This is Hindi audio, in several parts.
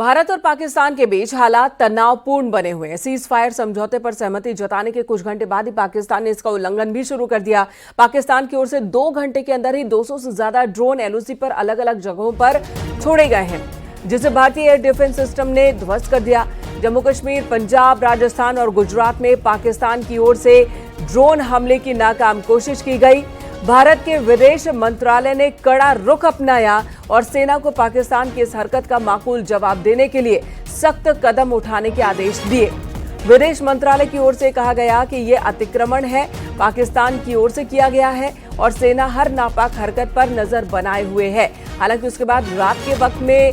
भारत और पाकिस्तान के बीच हालात तनावपूर्ण बने हुए हैं। सीज फायर समझौते पर सहमति जताने के कुछ घंटे बाद ही पाकिस्तान ने इसका उल्लंघन भी शुरू कर दिया। पाकिस्तान की ओर से 2 घंटे के अंदर ही 200 से ज्यादा ड्रोन एलओसी पर अलग अलग जगहों पर छोड़े गए हैं, जिसे भारतीय एयर डिफेंस सिस्टम ने ध्वस्त कर दिया। जम्मू कश्मीर, पंजाब, राजस्थान और गुजरात में पाकिस्तान की ओर से ड्रोन हमले की नाकाम कोशिश की गई। भारत के विदेश मंत्रालय ने कड़ा रुख अपनाया और सेना को पाकिस्तान की इस हरकत का माकूल जवाब देने के लिए सख्त कदम उठाने के आदेश दिए। विदेश मंत्रालय की ओर से कहा गया कि यह अतिक्रमण है, पाकिस्तान की ओर से किया गया है और सेना हर नापाक हरकत पर नजर बनाए हुए है। हालांकि उसके बाद रात के वक्त में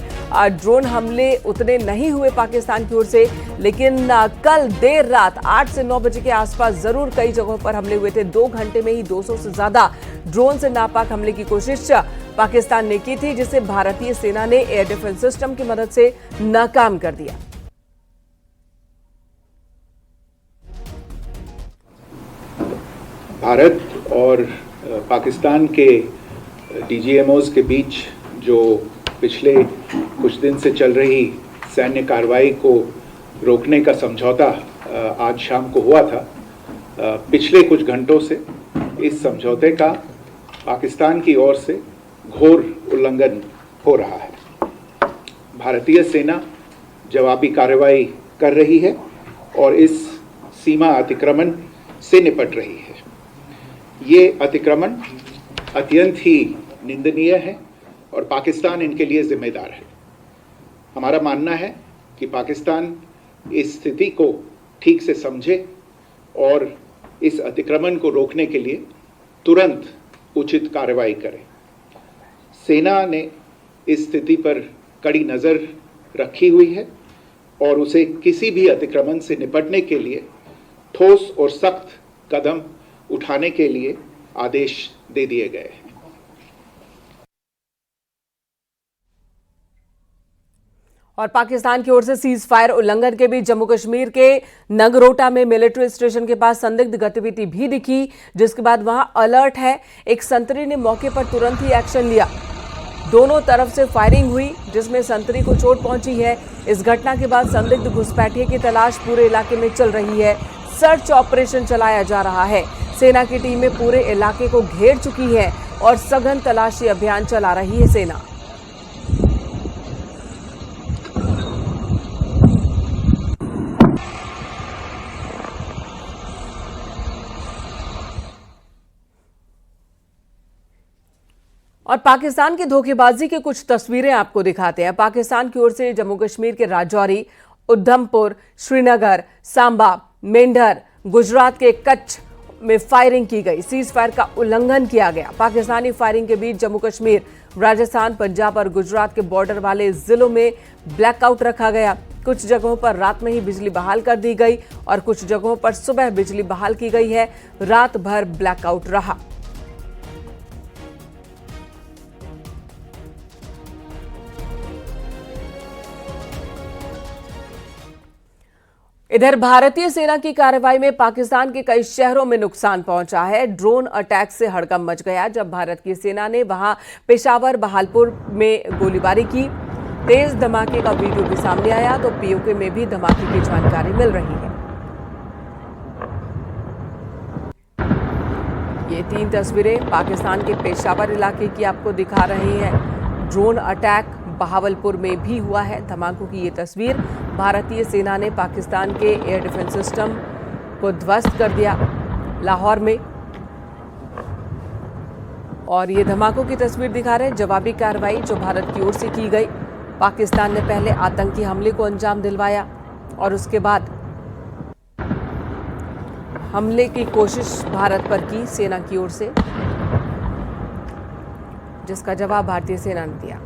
ड्रोन हमले उतने नहीं हुए पाकिस्तान की ओर से, लेकिन कल देर रात 8 से 9 बजे के आसपास जरूर कई जगहों पर हमले हुए थे। 2 घंटे में ही 200 से ज्यादा ड्रोन से नापाक हमले की कोशिश पाकिस्तान ने की थी, जिसे भारतीय सेना ने एयर डिफेंस सिस्टम की मदद से नाकाम कर दिया। भारत और पाकिस्तान के डीजीएमओज के बीच जो पिछले कुछ दिन से चल रही सैन्य कार्रवाई को रोकने का समझौता आज शाम को हुआ था, पिछले कुछ घंटों से इस समझौते का पाकिस्तान की ओर से घोर उल्लंघन हो रहा है। भारतीय सेना जवाबी कार्रवाई कर रही है और इस सीमा अतिक्रमण से निपट रही है। ये अतिक्रमण अत्यंत ही निंदनीय है और पाकिस्तान इनके लिए जिम्मेदार है। हमारा मानना है कि पाकिस्तान इस स्थिति को ठीक से समझे और इस अतिक्रमण को रोकने के लिए तुरंत उचित कार्रवाई करे। सेना ने इस स्थिति पर कड़ी नज़र रखी हुई है और उसे किसी भी अतिक्रमण से निपटने के लिए ठोस और सख्त कदम उठाने के लिए आदेश दे दिए गए हैं। और पाकिस्तान की ओर से सीज फायर उल्लंघन के बीच जम्मू कश्मीर के नगरोटा में मिलिट्री स्टेशन के पास संदिग्ध गतिविधि भी दिखी, जिसके बाद वहां अलर्ट है। एक संतरी ने मौके पर तुरंत ही एक्शन लिया। दोनों तरफ से फायरिंग हुई, जिसमें संतरी को चोट पहुंची है। इस घटना के बाद संदिग्ध घुसपैठिए की तलाश पूरे इलाके में चल रही है। सर्च ऑपरेशन चलाया जा रहा है। सेना की टीमें पूरे इलाके को घेर चुकी है और सघन तलाशी अभियान चला रही है सेना। और पाकिस्तान की धोखेबाजी की कुछ तस्वीरें आपको दिखाते हैं। पाकिस्तान की ओर से जम्मू कश्मीर के राजौरी, उधमपुर, श्रीनगर, सांबा, मेंढर, गुजरात के कच्छ में फायरिंग की गई। सीज फायर का उल्लंघन किया गया। पाकिस्तानी फायरिंग के बीच जम्मू कश्मीर, राजस्थान, पंजाब और गुजरात के बॉर्डर वाले जिलों में ब्लैकआउट रखा गया। कुछ जगहों पर रात में ही बिजली बहाल कर दी गई और कुछ जगहों पर सुबह बिजली बहाल की गई है। रात भर ब्लैकआउट रहा। इधर भारतीय सेना की कार्रवाई में पाकिस्तान के कई शहरों में नुकसान पहुंचा है। ड्रोन अटैक से हड़कंप मच गया जब भारत की सेना ने वहां पेशावर, बहालपुर में गोलीबारी की। तेज धमाके का वीडियो भी सामने आया तो पीओके में भी धमाके की जानकारी मिल रही है। ये 3 तस्वीरें पाकिस्तान के पेशावर इलाके की आपको दिखा रही हैं। ड्रोन अटैक बहावलपुर में भी हुआ है। धमाकों की ये तस्वीर। भारतीय सेना ने पाकिस्तान के एयर डिफेंस सिस्टम को ध्वस्त कर दिया लाहौर में। और ये धमाकों की तस्वीर दिखा रहे हैं जवाबी कार्रवाई जो भारत की ओर से की गई। पाकिस्तान ने पहले आतंकी हमले को अंजाम दिलवाया और उसके बाद हमले की कोशिश भारत पर की सेना की ओर से, जिसका जवाब भारतीय सेना ने दिया।